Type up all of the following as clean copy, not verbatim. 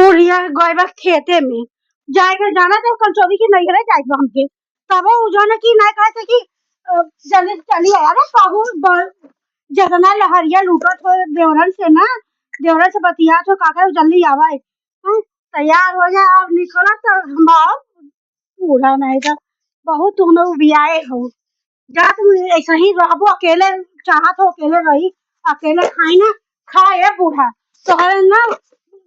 बुढ़िया गए बस खेते में जाके जाना तो कल चौबी की नहीं रह जाएगा हमके तब वो जो है कि नहीं कहते कि जल्दी चली आया ना कहूँ जितना लहरिया लूटत हो देवरन से ना देवरन से बतिया तो काका जल्दी आवा है तैयार हो जाए और निकला तो हम बूढ़ा नहीं था बहुत तुम बियाए हो जा तुम ऐसा ही रहो अकेले चाहत हो अकेले रही अकेले खाई ना खाए बूढ़ा तोहरे ना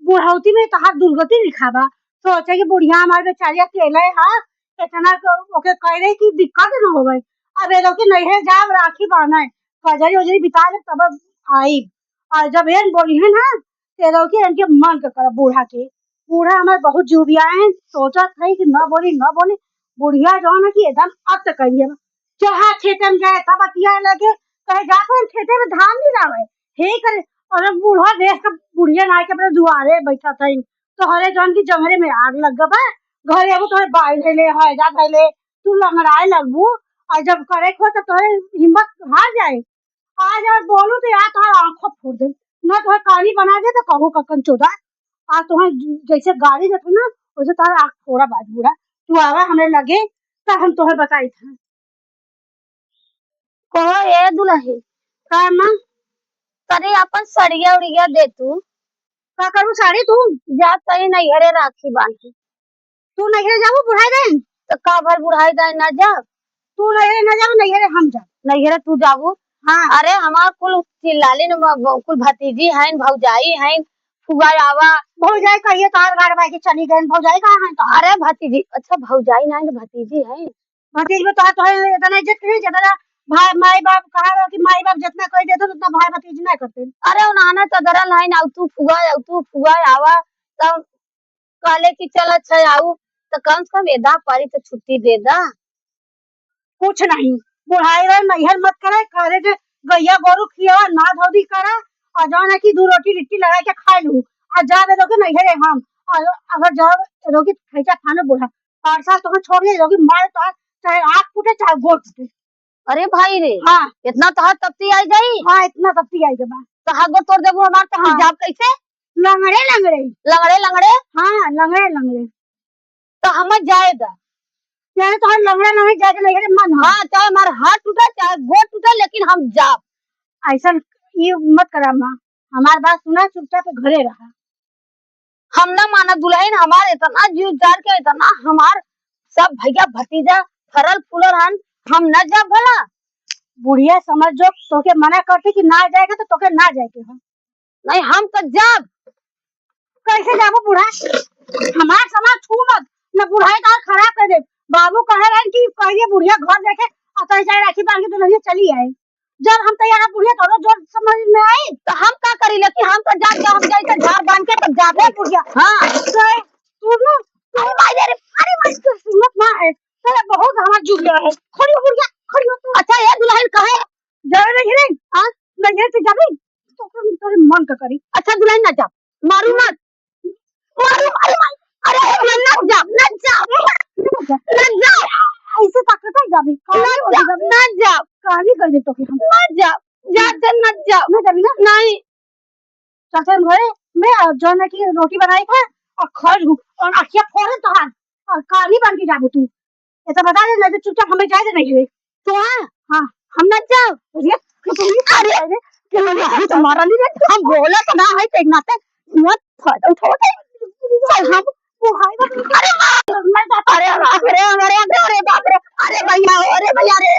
बुढ़ौती में तहार दुर्गति लिखा बा सोचे कि बुढ़िया हमारे बेचारी अकेले है इतना ओके कह रही कि दिक्कत न हो गई अब ये लोग नहीं है जाब राखी बांधा है कजरी उजरी बिता ले तब आई और जब ये बोली है ना ते लोग की इनके मन का कर बूढ़ा के बूढ़ा हमारे बहुत जुबिया है सोचा था कि न बोली बुढ़िया जो है कि एकदम अब तक करिए चाहे खेते में जाए तब अतिया लगे कहे जाकर खेते में धान नहीं लावे हे करे और बूढ़ा देश का बुढ़िया नाय के अपने दुआरे बैठा था तो हरे जन की जंगरे में आग लग गबा घर एगो तोरे बाई धैले हैजा धैले तू लंगड़ाए लगबू और जब करे खो तो तोरे हिम्मत हार जाए आज और बोलू तो यार तोहर आंखों फोड़ दे न तोहर कहानी बना दे तो कहू ककन चोदा आ तुम्हें जैसे गाड़ी देते ना वैसे तोहर आंख फोड़ा बाज बूढ़ा तू आवा हमें लगे तो हम तोहर बताई था कहो ए दुल्हन का मां तरे अपन सड़िया उड़िया दे तू का करू साड़ी तू जा तरी नैहरे राखी बांधी तू नहीं जाबू बुढ़ाई दे तो का भर बुढ़ाई दाई ना जा तू नहीं न जाओ नहीं हम जा नैहरे तू जाबू हाँ अरे हमार कुल चिल्लाली कुल भतीजी हैं भौजाई हैं फुआ आवा भौजाई कहिए तार गाड़ बाई के चली गए भौजाई कहाँ है तो अरे भतीजी अच्छा भौजाई नहीं तो भतीजी हैं भतीज में तो इतना इज्जत नहीं जितना भाई माई बाप कहा कि माई बाप जितना कोई देते उतना भाई भतीज नहीं करते अरे उन्हाने तो दरल है ना तू फुआ आवा तब काले की चल अच्छा आऊ तो कम से कम एदा पारी तो छुट्टी दे दा कुछ नहीं बुढ़ाई रहे नैहर मत करे करे के गैया गोरू खिया ना धोदी करा और जो है कि दो रोटी लिट्टी लगा के खा लू और जा दे दोगे नैहरे हम और अगर जाओ रोगी खैचा खाना बुढ़ा पारसा तो छोड़ दे रोगी मार तो चाहे आँख फूटे चाहे गोड़ फूटे अरे भाई रे हाँ इतना तहार तपती आई गई हाँ इतना तपती आई के बाद तहार गो तोड़ देबू हमार तो हम हाँ। जाब कैसे लंगड़े लंगड़े लंगड़े लंगड़े हाँ लंगड़े लंगड़े तो हम जाएगा यानी तो लंगड़े लंगड़े जाके नहीं मन हाँ चाहे हमारा हाथ टूटा चाहे गोड़ टूटा लेकिन हम जाब ऐसा ये मत करा माँ हमारी बात सुना चुपचाप घरे रहा हम ना माना दुल्हन हमारे इतना जीव जार के इतना हमार सब भैया भतीजा फरल फूलर हन हम न जा भला बुढ़िया समझ जो तोके मना करती कि ना जाएगा तो तोके ना जाएगे हम नहीं हम तो जाब कैसे जाबो बुढ़ा हमार समाज छू मत न बुढ़ाई का खराब कर दे बाबू कहे रहे कि कहिए बुढ़िया घर देखे और कहीं जाए राखी बांध के तो नहीं चली आए जब हम तैयार बुढ़िया थोड़ा जोर समझ में आई तो हम का करी लेकिन हम तो जाब हम जाए तो झाड़ बांध के तब जाबे बुढ़िया हाँ तू नो अरे भाई मत सुनत ना है तेरा बहुत हमार जुड़िया है खड़ी हो बुढ़िया खड़ी हो तू अच्छा ये दुल्हन कहे जावे नहीं रे हां नहीं से जाबी तो तेरे मन का करी अच्छा दुल्हन ना जा मारू मत मारू अरे न जा ऐसे ताकत है जाबी न जा कहानी कर दे तो हम न जा जा चल न जा मैं जाबी ना नहीं चाचा घरे मैं जो ना की रोटी बनाई था और खड़ हूं और आखिया फोड़े तो हां और कहानी बन के जाबू तू ऐसा बता दे नहीं तो चुपचाप हमें जाए नहीं है तो हां हम न जा अरे तुम्हारा नहीं रे हम बोला तो ना है एक नाते मत फाड़ उठो हम बुढ़ाई का अरे मैं जाता अरे अरे बाप रे अरे भैया रे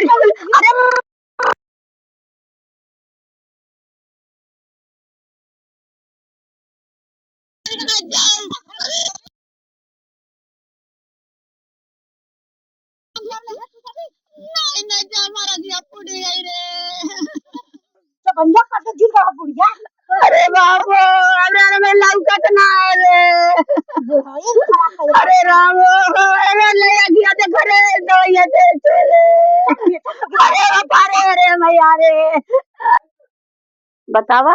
नहीं जा हमारा दिया पुड़ी आई रे तो बंजा करके जी का बुढ़िया अरे बाबू अरे मैं लौका तो ना रे अरे राम अरे ले दिया ते घरे दो ये ते चले अरे भैया रे बतावा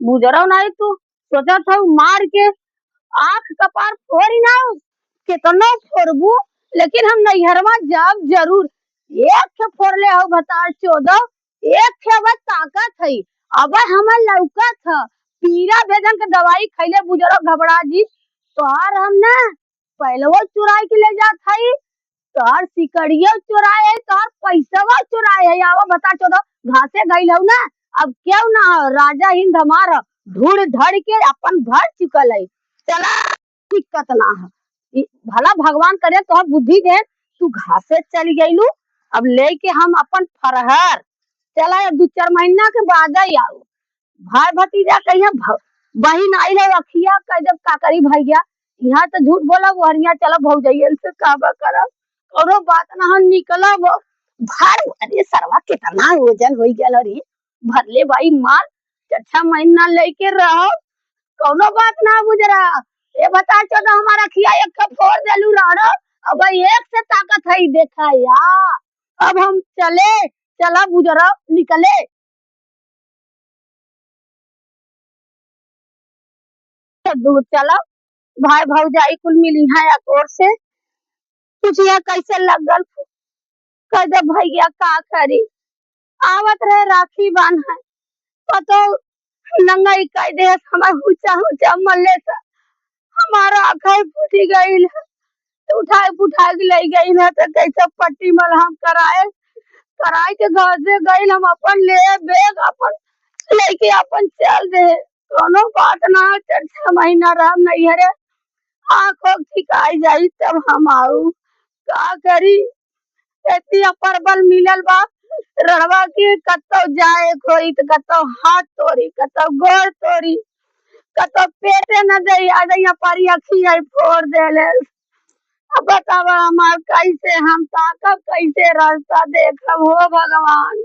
बुजरा नहीं तू सोचा था मार के आँख कपार फोड़ी ना कितना फोड़बू लेकिन हम नैहरवा जाब जरूर एक के फोड़ले हो बता 14 एक के बस ताकत है अब हमार लौका था पीरा बेदन के दवाई खैले बुजरो घबरा जी तोहार हम ना पहलवा चुराई के ले जात हई, तोहार सिकड़िया चुराए है, तोहार पैसवा चुराए है। आवा बता चोदो घासे गई हूँ ना, अब क्यों ना हो, राजा हिंद हमारा ढूंढ धड़ के अपन भर चुकल है। चला दिक्कत ना है, भला भगवान करे तो बुद्धि दे। तू घासे चली गईलू, अब लेके हम अपन फरहर चला 2-4 महीना के बाद ही आओ। भाई भतीजा कहिया बहिन आई है अखिया कह जब का करी भैया, यहाँ तो झूठ बोला वहरिया चला भौजैया से काबा करब कौनो बात ना हम निकलब। भार अरे सरवा कितना वजन हो गया रे, भरले भाई माल 4-6 महीना लेके रहो, कौनो बात ना गुजरा। ये बता चो हमारा खिया एक कप फोड़ देलू रहो, अब भाई एक से ताकत है देखा यार। अब हम चले, चला गुजरा निकले। दूर चला, भाई भौजाई कुल मिली है और से पूछिया कैसे लगल, कह दे भैया का करी। आवत रहे राखी बांध है पतो नंगाई कह दे हमार हुचा हुचा मल्ले से हमारा आँखें फूटी गई है। उठाए पुठाए के ले गई है तो कैसे पट्टी मलहम कराए कराए के घर से गई, हम अपन ले बैग अपन लेके अपन चल दे। कोनो बात ना, 4-6 महीना रहम नहीं हरे, आँखों ठिकाई जाई तब हम आऊ। का करी एतिया परबल मिलल बा रड़वा की, कतो जाए कोई तो कतो हाथ तोड़ी, कतो गोड़ तोड़ी, कतो पेटे न दे आ गई पारी अखी आई फोड़ देले। अब बतावा हमार कैसे हम ताकब, कैसे रास्ता देखब हो भगवान।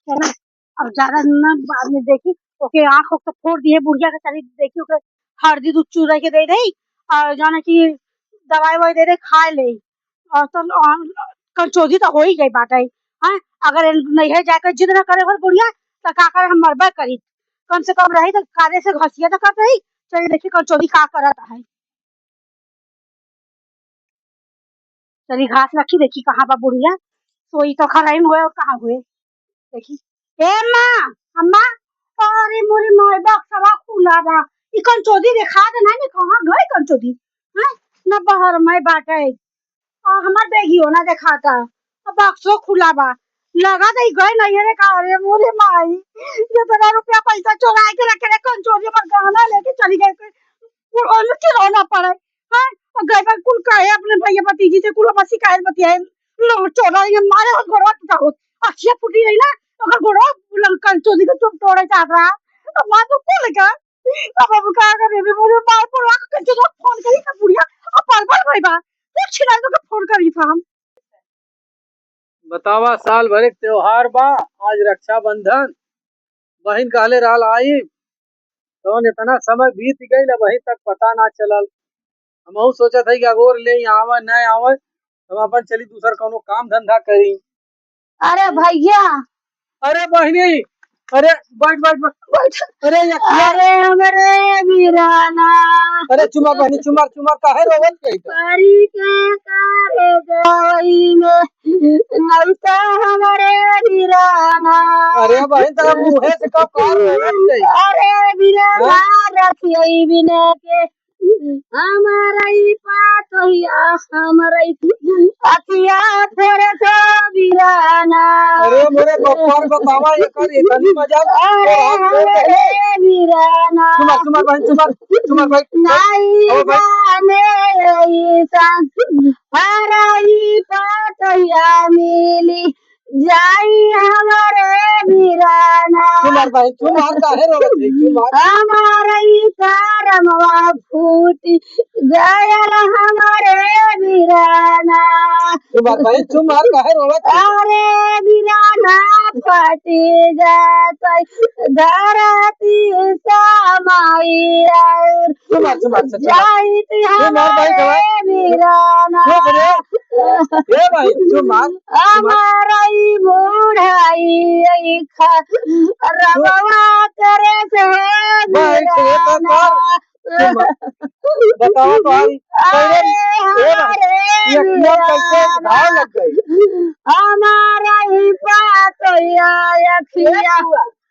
है ना। अब ज्यादा न बाद में देखी ओके आँख तो फोड़ दिए बुढ़िया के, चली देखी ओके हल्दी दूध चूरा के दे दई और जाना की दवाई ववाई दे दे खा ले। और तो कंचोदी तो हो ही गई बात है। हाँ, अगर नहीं है जाकर जिद न करे हो बुढ़िया तो का करे, हम मरबा करी कम से कम रही तो कादे से घसिया तो कर रही। चलिए देखिए कंचोदी का करत है, चली घास रखी देखी कहाँ बा बुढ़िया, सोई तो खराई में हुए और कहाँ हुए देखी। ए माँ अम्मा, अरे मोरे माय बक्सवा खुला बा, ई कंचोदी देखा दे ना, कहाँ गई कंचोदी। हैं ना बाहर में बाटे और हमार बेगियो ना देखाता, अब बक्सो खुला बा, लगा दे गई नहीं है रे का। रे मोरे माई जितना रुपया पैसा चुरा के रखे रे कंचोदी पर गहना लेके चली गई, और चिरौना पड़े हैं। और गए पर कुल कहे अपने भैया भतीजी से कुल बस शिकायत बतियाए लो चोरा ये मारे और गोरवा टूटा हो, अखियां फूटी रही ना अगर गोरवा लंकन चोरी को तुम तोड़े चाह रहा। अब मां तो को लगा, अब का करे रे मोरे मां पर आके कंचो तो फोन करी का बुढ़िया अब पर भाई बा कुछ छिना तो फोन करी था हम। बतावा साल भर एक त्योहार बा, आज रक्षाबंधन, बहन कहले रहल आई तो इतना समय बीत गई ना वही तक पता ना चलल। हम सोचत है कि अगोर ले आवे न आवे हम अपन चली दूसर कोनो काम धंधा करी। अरे भैया, अरे बहनी, अरे बैठ बैठ बैठ, अरे यकिया, अरे हमारे वीराना, अरे चुमा बहनी चुमार चुमार काहे रोवत कही तो? परी के करे गवई में नौता हमारे वीराना। अरे बहन तेरा मुंहे से कब कार रोवत कही? अरे वीराना रखियई बिना के हमारा ही पातोहिया हमारा ही अखिया थोड़े तो वीराना। अरे मेरे बप्पर बतावा एकर इतनी मजाक अरे हमारे वीराना चुमार चुमार बहन चुमार भाई नहीं जाने ईसान हराई पातोहिया मिली जाई हमारे वीराना। चुमार भाई चुमार काहे रोवत है चुमार? हमारा ही करमवा फूट गयल हमारे वीराना। चुमार भाई चुमार काहे रोवत है? अरे वीराना फटी जात धरती समाई चुमार चुमार जाइत हमारे वीराना। ये भाई चुमार हमारा ही बुढ़ाई रवा करे से वीराना। बताओ भाई अरे ये कैसे घाव लग गई? हमारा ही पातोया अखिया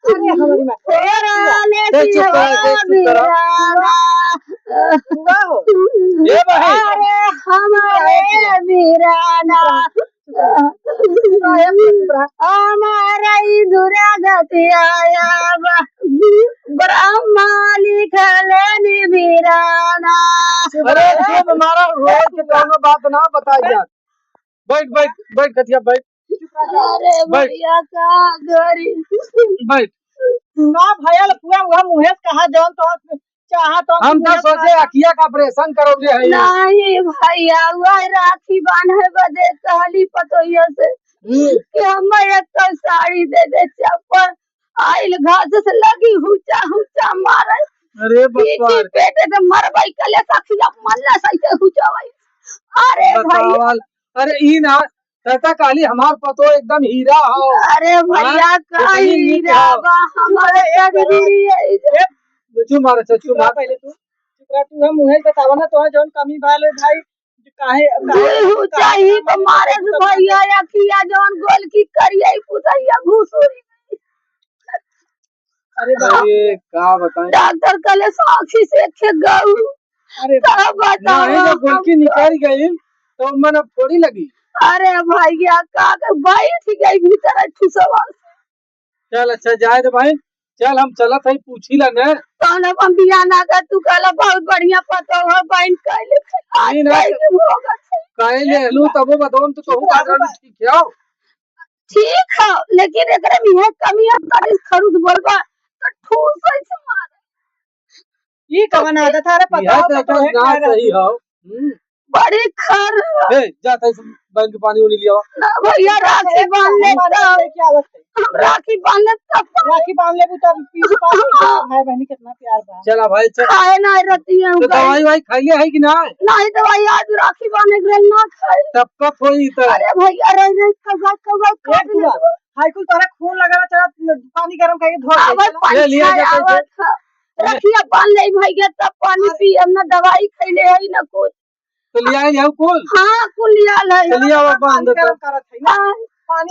अरे हमारी माँ वीराना। हुआ हो ये भाई अरे हमारे वीराना हमारा इधुरा गति आया ब्रह्मा लिखले वीराना। अरे जो हमारा रोज के कोनो बात ना बताई जा। बैठ बैठ बैठ कथिया बैठ अरे भैया का गरी बैठ। ना भैया पूरा हुआ मुहेश कहा जौन तो चाहा तो हम तो सोचे अखिया का ऑपरेशन करोगे है नहीं भैया वह राखी बांधे बदे कहली पतोहिया से कि हमें एक तो साड़ी दे दे चप्पल आइल घास से लगी हुचा हुचा मारे अरे पीछे बकवास पेटे में मरबई कले साखिया मल्ला सैसे हुचा भाई। अरे भैया बतावल अरे ई ना कहता काली हमार पतो एकदम हीरा हो। अरे भैया का हीरा बा हमारे जरूरी है। चुप मारे चुप मार पहले तू हम मुहेश बतावा ना तो जौन कमी भाले भाई काहे चाहिए तो मारे से भैया या किया जौन गोल की करिए पुतैया घुसुरी। अरे अरे का बताएं डॉक्टर कले साक्षी से खे गऊ अरे तब बताओ नहीं जब गुलकी निकल गई तो मन अब थोड़ी लगी। अरे भैया का बैठ गई भीतर ठुसवा चल अच्छा जाए तो भाई चल हम चलत है पूछी ला ने कौन हम बिया ना कर तू कहला बहुत बढ़िया पतो हो बहन कहले नहीं ना काहे ले लू तबो बताओ तो कहूं का करूं ठीक है ठीक है लेकिन एकरे में है कमी है तनी खरुद बोलबा तो ठूस ऐसे मारे ये कवन आदत है रे पता यह तो है ना सही हो बड़ी खर ए जाता है बैंक पानी उनी लिया ना भैया राखी बांध ले क्या अवस्था हम राखी बांध ले तब राखी बांध ले तब पीस पास भाई बहनी कितना प्यार बा चला भाई चल खाए ना रहती है तो दवाई भाई खाइए है कि ना नहीं दवाई आज राखी बांधने के लिए ना खाए। तब कब होई तो अरे भैया रह कगा काट ले हाई कुल तारा खून लगा चला पानी गरम करके धो आवत ले लिया पंचायत जाता है आवत रखिया बांध ले भैया तब पानी पी हम ना दवाई खैले है ना कुछ तो लिया जाओ कुल हाँ कुल लिया ले चलिए अब बांध दो गरम करत है ना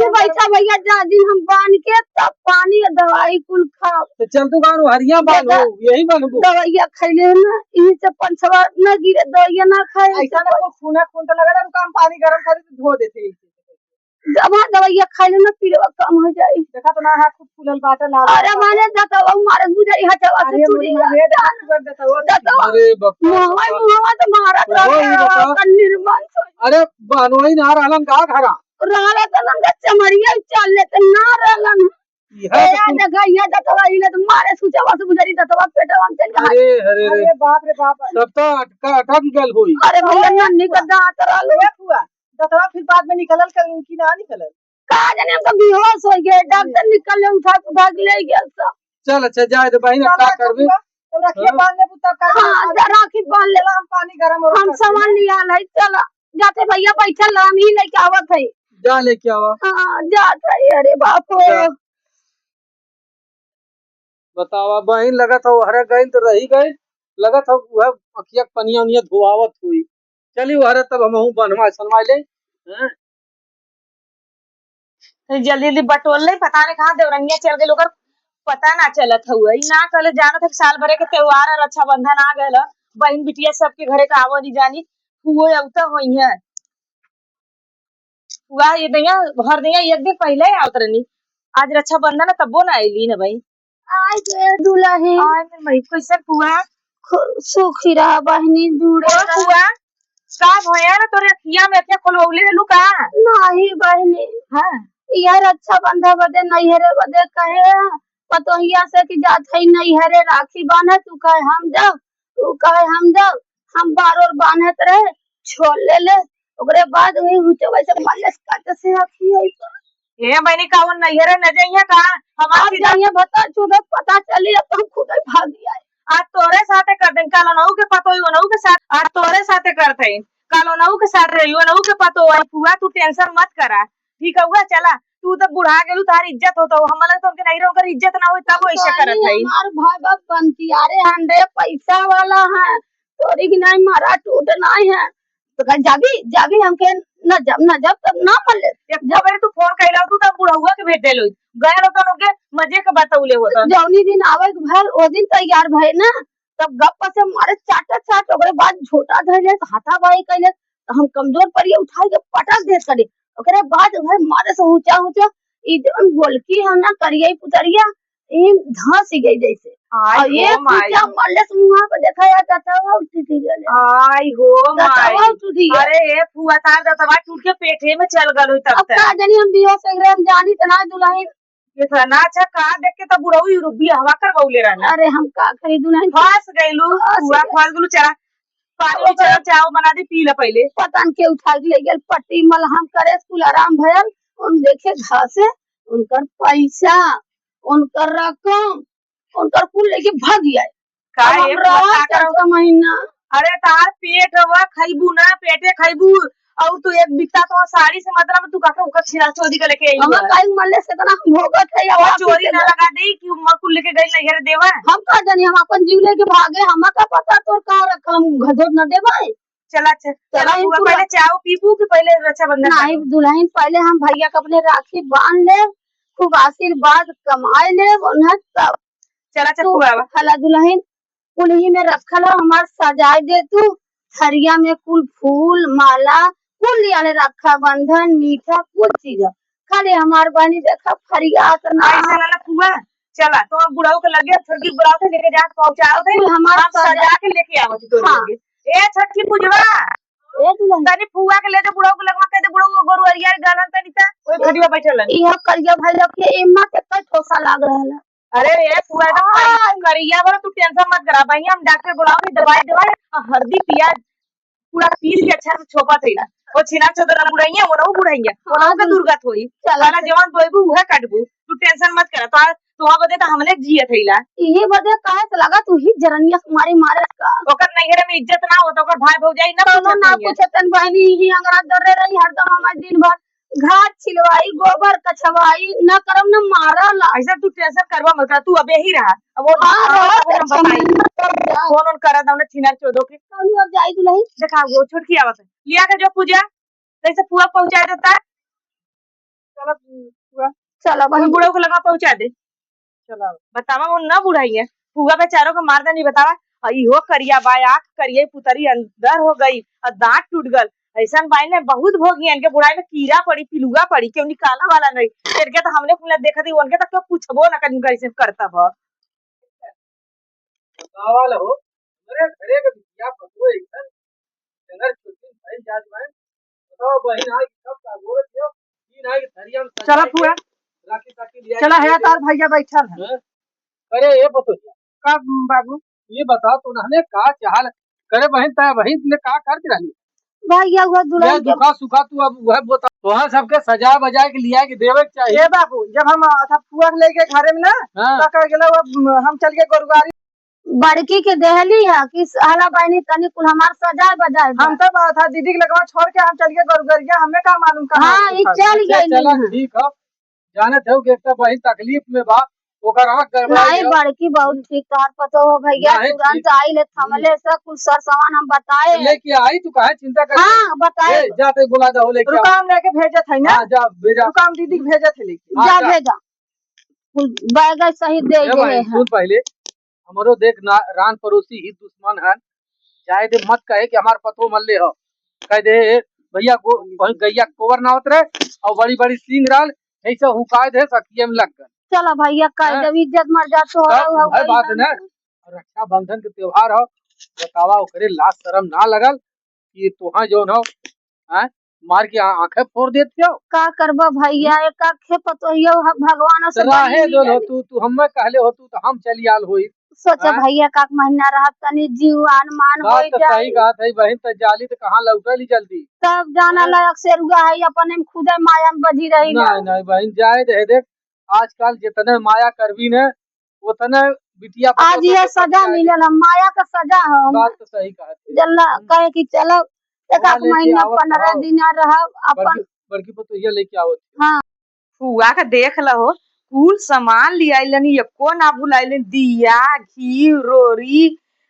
तू बैठा भैया जा दिन हम बांध के तब पानी और दवाई कुल खाओ तो चल तू गाँव हरिया बांधो यही बांधो दवाइया खैले है ना यही से पंचवा न गिरे दवाइया ना खाए ऐसा ना खून तो लगा ना काम पानी गरम करे तो धो देते दवाइया खैले ना पीड़वा कम हो जाए। देखा तो ना हाथ खूब फूलल बाटे लाल अरे माने दतवा मारे बुझाई हटवा से चूड़ी अरे मुहवा तो मारा निर्माण अरे बनोई ना रहलन का घरा रहला त नंगा चमड़िया चल ले त ना रहलन ए जगह ये दतवा इले तो मारे सुचवा से बुझाई दतवा पेटवा में चल अरे अरे अरे बाप रे बाप तब तो अटक गल हुई अरे भैया नन्नी का दांत रहलो हुआ दतवा फिर बाद में निकलल कि ना निकलल का जाने हम तो बेहोश हो गए डॉक्टर निकल ले उठा ले गया सब। चल अच्छा जाए तो बहन क्या करबे तो रखिए बांध ले तब का हां राखी बांध ले हम पानी गरम और हम सामान लिया लाई चला जाते भैया बैठल हम ही लेके आवत है जा लेके आवा हां जात है अरे बाप रे बतावा बहन लगत हो हरे गई तो रही गई लगत हो वह अखिया पनिया उनिया धुआवत हुई चली हरे तब हम बनवा सनवा ले जल्दी जल्दी बटोल ले पता नहीं कहाँ देवरंगिया चल गए लोग पता ना चलत हुआ ना कल जानत है साल भरे के त्योहार है रक्षाबंधन आ गए बहन बिटिया सबके घरे का आवो नहीं जानी हुए अवता हुई है हुआ ये दैया भर दैया एक दिन पहले आवत रहनी आज रक्षाबंधन है तबो ना आईली ना भाई आज दुल्हन आज भाई कैसे हुआ सुखीरा बहनी जुड़े हुआ का भया ना तोरे अखिया में अखिया खोलवले लुका नहीं बहनी हां यार अच्छा बंधा बदे नहीं हरे बदे कहे पतोहिया से कि जात है नहीं हरे राखी बांधे तू कहे हम जाओ तू कहे हम जाओ हम बार और बांधत रहे छोड़ ले ओकरे बाद वही हुचे वैसे मल्लेस काट से आखी है ए बहनी कावन नहीं हरे न जइया का आप जाइए बता चुदत पता चली अब हम खुद ही भाग गए आज तोरे साथे कर दें कालो नहु के पतो ही नहु के साथ आज तोरे साथे करते कालो नहु के साथ रहियो नहु के पतो है पुआ तू टेंशन मत करा ठीक है हुआ चला तू तो बुढ़ा गेलू तार इज्जत होता हो हमला तो उनके नहीं रोकर इज्जत ना होई तब ऐसे करत है हमार भाई बाप पंतियारे हंडे पैसा वाला है तोरी की नहीं मारा टूट नहीं है तो कह जाबी हमके न जब तब ना मले एक बार तू फोन कैला तू तब बुढ़ावा के भेज देलो गए तो के मजे के बतौले होता जौनी दिन आवे के भल ओ दिन तैयार भई ना तब गप से मारे चाटा चाट ओकरे बाद झोटा धइले हाथा बाई कइले तो हम कमजोर पड़िए उठाई के पटक दे करे ओकरे बाद भाई मारे से ऊंचा ऊंचा ई जौन गोलकी है ना करिया पुतरिया ई धंस गई जैसे आई और ये हो माई पूजा मरले से मुंह पे देखा या ततवा उठी थी गले आई हो माई ततवा उठी गई अरे ए फुआ तार दतवा टूट के पेटे में चल गलो तब अब तक का जानी हम बियो से हम जानी तना दुल्हन इतना अच्छा का देख के तो बुढ़ऊ रुबी हवा कर बौले रहना अरे हम का खरी दुल्हन फंस गइलू फुआ फंस गलू चला पानी में चला चाव बना दी पी ले पहले पतन के उठा के ले गेल पट्टी मलहम करे कुल आराम भयल उन देखे घासे उनकर पैसा उनकर रकम उनकर कुल लेके भाग गया का अब ए हम फुआ रहा का करो का महीना अरे तार पेट हवा खइबू ना पेटे खइबू और तू एक बित्ता तो साड़ी से मतलब तू काके ओकर छिरा चोरी के लेके आई हम काई मरले से तना हम भोगत है वो या चोरी ना लगा दे कि मकुल लेके गई नहीं रे देवा हम का जानी हम अपन जीव लेके भागे हम का पता तोर का रखल हम घजोत न देबै चला चला इन फुआ पूरा- पहले चाव पीबू कि पहले रक्षाबंधन नहीं दुल्हन पहले हम भैया के अपने राखी बांध ले खूब आशीर्वाद कमाए ले उन्हें तब चला चल तू फुआ हला दुल्हन कुल ही में रखल है, हमार सजाए दे तू थरिया में कुल फूल माला कुल लिया ले रखा बंधन मीठा कुछ चीज खाली हमार बहनी देखा फरियात ना ऐसा ना फुआ चला तो अब बुढ़ाऊ के लगे छोटकी बुढ़ाऊ के लेके जा पहुंचाओ दे कुल हमार हम सजा के लेके आवत तो हाँ। ए छटकी पूजवा ए दुल्हन तनी फुआ के ले दे बुढ़ाऊ के लगवा के दे बुढ़ाऊ गोरुअरिया गालन तनी ता ओए खड़िया बैठल यह करिया भैया के एम्मा के कई ठोसा लाग रहल है अरे ए फुआ एकदम करिया वाला तू टेंशन मत करा भाई हम डॉक्टर बुलाओ नी दवाई दवाई हल्दी प्याज पूरा पीस के अच्छा से छोपा थईला ओ छिना चदरा बुढ़ाइया वो ना बुढ़ाइया वो ना के दुर्गत होई चला वाला जवान बोइबू उहे काटबू तू टेंशन मत करा तो बदे तो हमने जिए थईला यही वजह काहे से लगा तू ही जरनिया मारी मारे का ओकर नैहरे में इज्जत ना हो तो ओकर भाई भौजाई ना दोनों ना पूछत पूछे तन बहनी ही अंगरा दरे रही हरदम हमार दिन भर घाट छिलवाई गोबर कछवाई न करम न मारला ऐसा तू टेंशन करवा मत तू अबे ही रहा अब वो हम बताई फोन करा दउने छिना चोदो के और जाई दुल्हन देखा वो छुटकी आवत है लिया के जो पूजा जैसे पुआ पहुंचा देता चलो पुआ चला वही बहन बुढ़ऊ को लगा पहुंचा दे चलो बतावा वो ना बुढ़ाई है पुआ बेचारों को मारदा नहीं बतावा इहो करिया बाय आंख करिए पुतरी अंदर हो गई और दांत टूट गल ऐसा बाई ने बहुत भोगी इनके बुढ़ाई में कीड़ा पड़ी पिलुआ पड़ी क्यों निकाला वाला नहीं इनके तो हमने कुल देखा थी उनके तक तो पूछबो ना कहीं कैसे करता भ गावाल हो अरे घरे के बिटिया पतो एकदम जंगल छुट्टी भाई जात में बताओ बहन आई कब का गोरत हो तीन आई धरिया में चला फुआ राखी साखी लिया चला है तार भैया बैठल है अरे ये पतो कब बाबू ये बता तू नहने का चाहल करे बहन ता बहन ले का करती रहली भैया हुआ ये दुल्हन के दुखा सुखा तू अब वह बता तोहां सबके सजा बजा के लिया के देवे के चाहिए ए बाबू जब हम था फुआ के लेके घरे में ना हां तो कर गेला हम चल के गोरुगारी बड़की के देहली है कि हला बहनी तनी कुल हमार सजाए बजाए हम तो था दीदी के लगवा छोड़ के हम चल के गोरुगारिया हमें का मालूम कहां हाँ ई चल गई चला ठीक है जाने थे कि एकटा बहन तकलीफ में बा ओकर आंख गड़बड़ाई नहीं बड़की बहुत ठीक तार पतो हो भैया नहीं, तुरंत आई ले थमले से कुछ सर सामान हम बताए लेके आई तू काहे चिंता कर हाँ बताए जाते बुला दो लेके रुका हम लेके भेजत है ना हां जा भेजा रुका हम दीदी के भेजत है लेके जा जा। भेजा कुल बैग सही दे ए दे भाई है सुन पहले हमरो देख ना रान पड़ोसी ही दुश्मन है चाहे दे मत कहे कि हमार पतो मल्ले हो कह दे भैया को वही गैया कोवर ना उतरे और बड़ी बड़ी सींग राल ऐसे हुकाय दे सकिए में लग गए चलो भैया कर हाँ। जब इज्जत मर जा तो सब है बात ना रक्षा बंधन के त्योहार हो बतावा ओकरे लाज शरम ना लगल कि तोहा जो हो हैं मार के आंखें फोड़ देते हो का करबा भैया एक आखे पतो हियो भगवान से राहे बड़ी जो मिलल। हो तू हमें कहले हो तू तो हम चली आल होई सोचा हाँ। भैया का महीना रहा तनी जीवान मान हो बात तो जाए सही बात है बहन तो जाली तो कहाँ लौटली जल्दी तब जाना हाँ। लायक से रुआ है अपने में खुदे माया में बजी रही ना नहीं नहीं बहन जाए दे देख आजकल जितने माया करबी ने उतने बिटिया पतो आज ये के सजा पटिया मिलल है, माया का सजा है बात तो सही कहा जल्ला कहे कि चलो एक वहाँ लेके महीना आवत 15 रहो। दिन रह अपन बड़की बड़की पतो ये लेके आओ हाँ फुआ के देख लहो कुल सामान लियाइलनी एको ना भुलाइलन दिया घी रोरी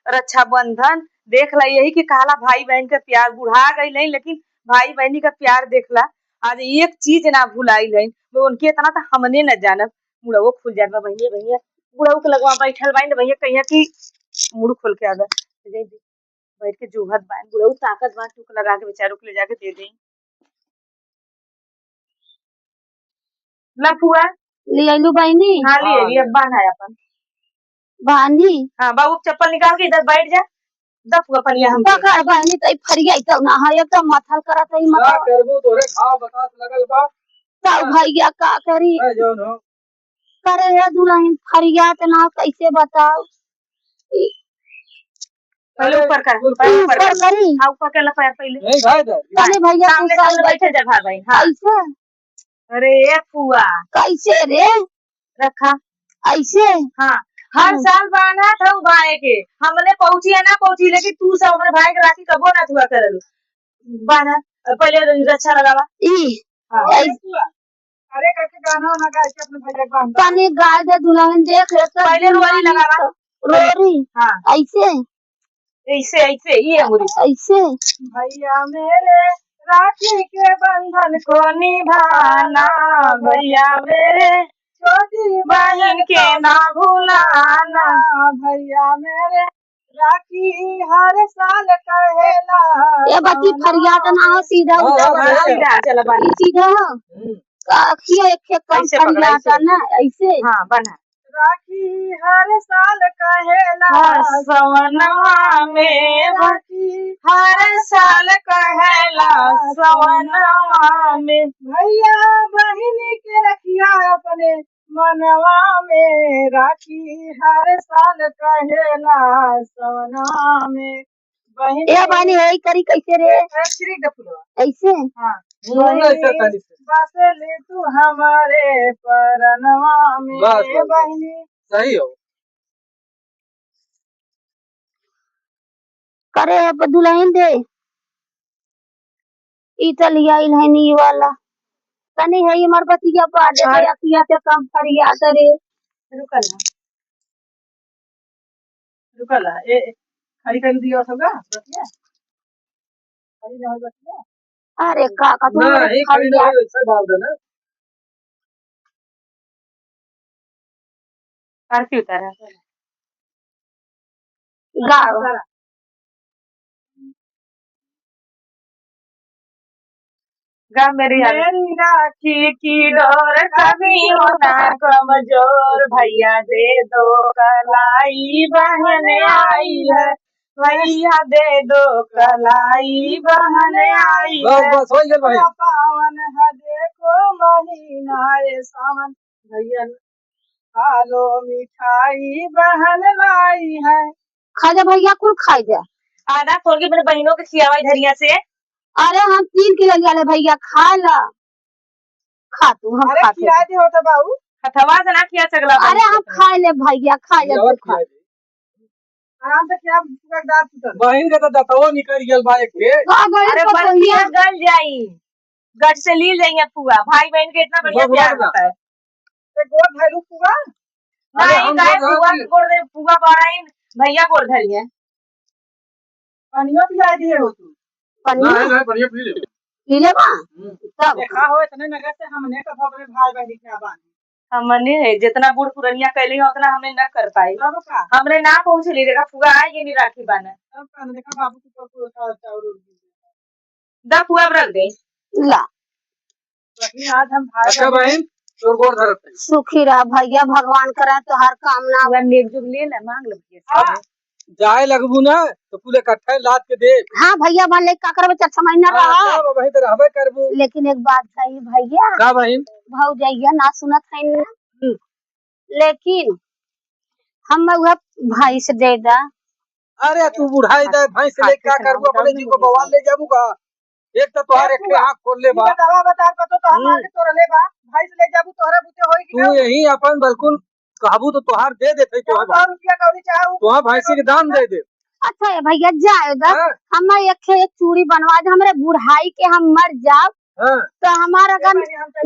रक्षाबंधन देख ला यही के कहला भाई बहन के प्यार बुढ़ा गई नहीं लेकिन भाई बहनी का प्यार देखला आज एक चीज ना भुलाइलन वो उनके इतना तो हमने न जानब बुढ़ऊ खुल जात बा भैया भैया बुढ़ऊ के लगवा बैठल बाइन भैया कहिया की मुड़ खोल के आगा दे दे बैठ के जोहत बान बुढ़ऊ ताकत बान टूक लगा के बेचारों को ले जाके दे दे ला फुआ ले आइलू बहनी हाँ ले अब बान है अपन बहनी हाँ बाबू चप्पल निकाल के इधर बैठ जा दफ अपन हम पकड़ बहनी तई फरिया तो ना है एकदम मथल करत है क्या मतलब करबू तोरे घाव बतास लगल बा तब भैया का करी है जौन हो करे है दुल्हन फरिया तो ना कैसे बताओ पहले ऊपर कर पहले ऊपर कर करी हाँ ऊपर कर ला पैर पहले नहीं भाई दर चले भैया तू सामने साल सामने बैठे जगह भाई हाँ कैसे अरे फुआ कैसे रे रखा ऐसे हाँ हर साल बाना था भाई के हमने पहुंची है ना पहुंची लेकिन तू सब अपने भाई के राखी कबो ना हुआ करल बाना पहले रक्षा लगावा ई हाँ अरे करके गाना ना गा के अपने भैया को बांध तने गाय दे दुल्हन देख ले तो पहले रोरी लगावा रोरी हाँ ऐसे ऐसे ऐसे ये मुरी ऐसे भैया मेरे राखी के बंधन को निभाना भैया मेरे छोटी बहन के ना भुलाना भैया मेरे राखी हर साल कहेला ये बच्ची फरिया तो ना हो सीधा हाँ, उधर हाँ, बढ़ा। सीधा चला बना ई सीधा हो काखिया एक एक कम ऐसे पकड़, फरिया ऐसे। था ना ऐसे हाँ बना राखी हर साल कहेला सवनवा में राखी हर साल कहेला सवनवा में भैया बहन के रखिया अपने मनवा में राखी हर साल कहेला सवनवा में बहन ए बानी है करी कैसे रे ऐसे हाँ ऐसा खाली से बस ले तू हमारे परनवा में बस, बस। बहनी सही हो करे अब दुल्हन दे ई तो लिया इलहनी वाला तनी है हमार बतिया पा दे हाँ। अतिया से कम फरिया करे रुकला ए खड़ी कर दियो सबका बतिया खड़ी रहो बतिया अरे काका तू ना मेरे ही खड़ी फरिया नहीं वैसे बात देना आरती उतारा गावा गा मेरी राखी की डोर कभी होना कमजोर भैया दे दो कलाई बहन आई है भैया दे दो कलाई बहन आई बस है बस हो गया भाई पावन है देखो महीना ये सावन भैया खालो मिठाई बहन लाई है खा जा भैया कुल खाई जा आधा खोल के मेरे बहनों के खियावा धरिया से अरे हम 3 किलो लिया ले भैया खा ला खा तू हम अरे खाते खिया दे होता बाबू हथवा से ना खिया सकला अरे हम खा ले भैया खा ले तू खा आराम से क्या दांत टूटल बहन के तो दतवो निकल गया बा एक के खा गए अरे तो बतिया गल जाई गट से ली जाएंगे फुआ भाई बहन के इतना बढ़िया बबुआ प्यार ना। होता है ते गोड़ धैलू फुआ अरे नहीं हम काहे गोड़ फुआ धरती। के गोड़ दे फुआ बड़ाई भैया गोड़ धरी है पानियो पिला दिए हो तू पन्नी नहीं बढ़िया पी ले पी ले बा तब देखा हो इतने नगर से हमने कब अपने भाई बहन क्या बानी हमने है जितना बूढ़ पुरनिया कैले हैं उतना हमने न कर पाई हमने ना पहुंचली देखा फुआ आई ये नहीं राखी बाना देखा बाबू को दा फुआ रख दे ला आज हम अच्छा बहन तोर गोड़ धरत सुखी रहा भैया भगवान करा तो हर कामना फुआ नेक जुग ले ना मांग लो जाए लगबू ना तो पूरे इकट्ठे लाद के दे हाँ भैया मान ले काकर बच्चा समय न रहा हां वही तो रहबे करबू लेकिन एक बात सही भैया का बहन भाव जाइया ना सुनत है ना लेकिन हम वह भाई से दे दा अरे तू बुढ़ाई दे भैंस ले क्या करबू अपने जी को बवाल ले जाबू का एक तो तोहार एक आंख खोल ले बा दवा बता पतो तो हम आगे तोरा ले बा भाई से ले जाबू तोहरा बुते होई कि तू यही अपन बिल्कुल कहबू तो तोहार दे देते तोहार रुपया कौड़ी चाहू तोहार भैंसी के दाम दे दे अच्छा है भैया जाए दा हाँ। हम एक चूड़ी बनवा दे हमरे बुढ़ाई के हम मर जाओ हां तो हमारा अगर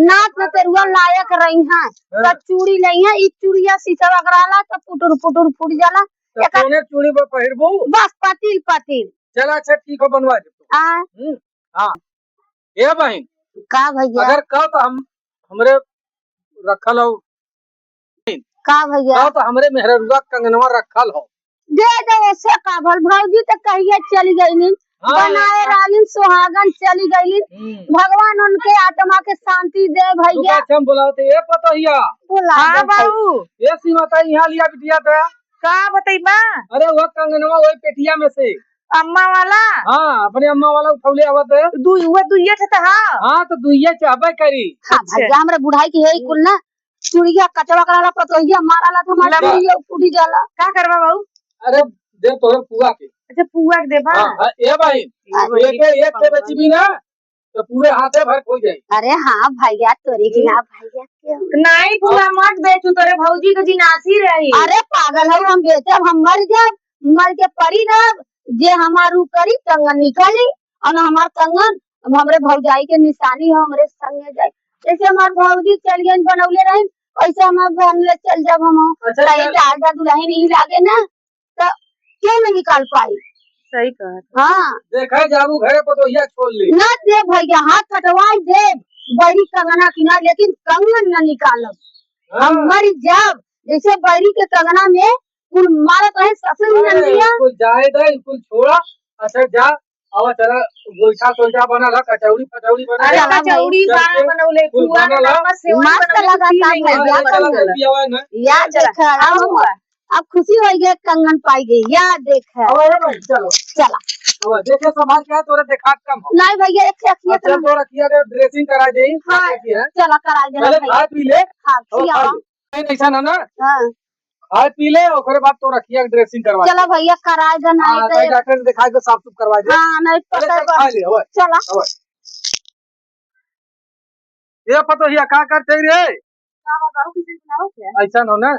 नाक में तेरुआ लायक रही हैं तो चूड़ी नहीं है ई चूड़िया शीशा अगराला तो पुटुर पुटुर फूट जाला तो कोने चूड़ी पर पहिरबू बस पतिल पतिल चला अच्छा ठीक हो बनवा दे आ हां ए बहन का भैया अगर कहो तो हमरे रखल हो का भैया कहो तो हमरे मेहररुआ कंगनवा रखल हो दे दो उससे काबल भौजी तो कहिए चली गई नी हाँ, बनाए रानी सुहागन चली गई। भगवान उनके आत्मा के शांति दे भैया। हम बुलाते ये पतोहिया बुला हाँ दो भैया। बाबू ये सीमा था यहाँ लिया बिटिया था। का बताइबा अरे वो कंगनवा वही पेटिया में से। अम्मा वाला हाँ अपने अम्मा वाला उठौले आवत है। दुइये ठे हाँ हाँ तो दुइये चाहबे करी। हाँ भैया हमरा बुढ़ाई की है कुल ना चूड़िया कचवा कराला पतोहिया माराला तो हमारा लगा। चूड़िया फूटी जाला। का करबा बाबू? अरे दे तोरे फुआ के। अच्छा पुआ के देबा। हाँ ये भाई एक के बची भी ना तो पूरे हाथे भर हो जाए। अरे हाँ भैया तोरी की ना भैया क्यों? नहीं पुआ मत बेचू तोरे भौजी के जिनासी रही। अरे पागल है हम बेचब हम मर के पड़ी ना जे हमारू करी कंगन निकाली और हमार कंगन अब हमरे भौजाई के निशानी हो हमरे संगे जाए। जैसे हमार भौजी चल गए बनौले रहे ऐसे हमार बहन ले चल जब हम अच्छा दुल्हन नहीं लागे ना तो क्यों नहीं निकाल पाई। सही कहा। हाँ देखा जाबू घरे पतोहिया छोड़ ली। ना दे भैया हाथ कटवाई दे बड़ी कंगना किना लेकिन कंगन न निकालब हम मर जाब। जैसे बैरी के कंगना में कुल मारत रहे ससुर नंदिया। कुल जाए दे कुल छोड़ा। अच्छा जा आवा चला गोईठा सोईठा बनल कचौड़ी पचौड़ी बनल। अरे चला कचौड़ी भाई, का बनौले कुल पुआ बनल है। सेवई मस्त बनौले लगा कुछ था नहीं भैया है। चला पियावा है ना। याद चला, देख आओ बुआ। अब खुशी हो गई कंगन पाई गई याद देख आवा रे भाई चलो चला आवा देखे संभाल के तोरे देखात कम हो। नहीं भैया एक से अखिया अच्छा तो रखिया के ड्रेसिंग करा दे। हाँ चला करा दे पहले भैया। भात पी ले। हाँ खिया नहीं ऐसा ना ना हाँ भात पी ले और फिर बाद तो रखिया के ड्रेसिंग करवा। चला भैया करा दे नहीं हाँ तो डॉक्टर ने दिखा के साफ सुफ करवा दे। हाँ नहीं पहले पता सब खा ले ओए चला ओए ये पतोहिया का करते रे ऐसा न ना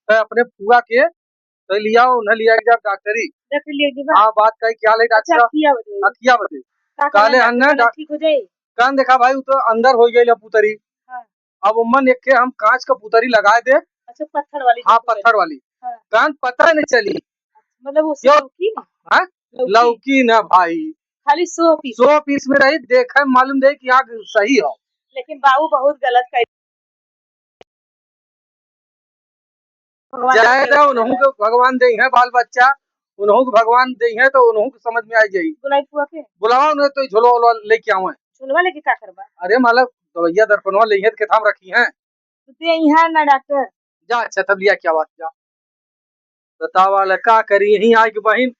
तो अपने फुआ के तो लिया उन्हें लिया जब डॉक्टरी। देख लिए दीवा। हाँ बात कही क्या ले अच्छा डॉक्टर किया बताइए। अखिया बते का काले करना हन्ना डॉक्टर डॉक- ठीक हो जाए। कान देखा भाई वो तो अंदर हो गई पुतरी। हाँ। अब उम्मन एक के हम कांच का पुतरी लगाए दे। अच्छा पत्थर वाली। हाँ पत्थर वाली हाँ। कान पता नहीं चली। मतलब वो क्यों? लौकी हाँ लौकी न भाई खाली 100 पीस। 100 पीस में रही देखा मालूम दे कि आग सही हो। लेकिन बाबू बहुत गलत कर जाए दे उन्हों को भगवान दे है बाल बच्चा उन्हों को भगवान दे है तो उन्हों को समझ में आ जाये। बुलाई फुआ के बुलावा उन्हें तो झोलो वोलो लेके आवे। झुलवा लेके का करबा? अरे मालक दवैया दर्पणवा ले के थाम रखी हैं। तो ते यहाँ ना डॉक्टर। जा अच्छा तब लिया क्या बात जा बतावा ले का करी यही आई की बहन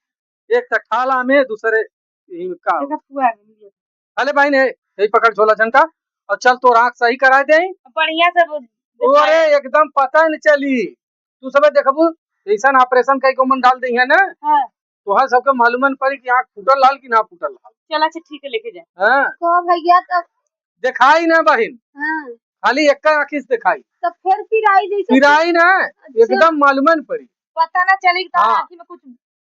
एक तक खाला में दूसरे यही का। देखा फुआ के अरे बहन है यही पकड़ झोला झंटा और चल तो आँख सही करा दे। बढ़िया सब अरे एकदम पता नहीं चली तू सब देखबू ऐसा ऑपरेशन कई को मन डाल दी है ना हाँ। तो सबके मालूमन पड़ी कि आँख फूटल लाल की ना फूटल लाल। चला अच्छा ठीक है लेके जाए। हाँ तो भैया तब दिखाई ना बहन हाँ खाली एक आँखी से दिखाई तो फिर पिराई जैसे गिराई ना एकदम मालूमन पड़ी। पता ना चली कि हाँ। आँखी में कुछ